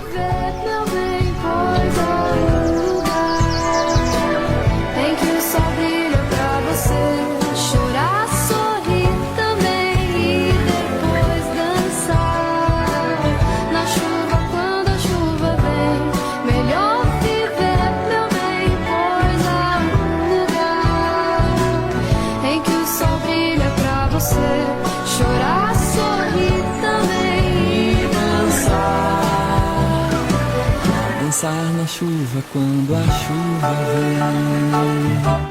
viver, meu bem, pois há um lugar em que o sol brilha pra você chorar, sorrir também e depois dançar na chuva quando a chuva vem. Melhor viver, meu bem, pois há um lugar em que o sol brilha pra você chorar, sorrir também e dançar. Dançar na chuva quando a chuva vem.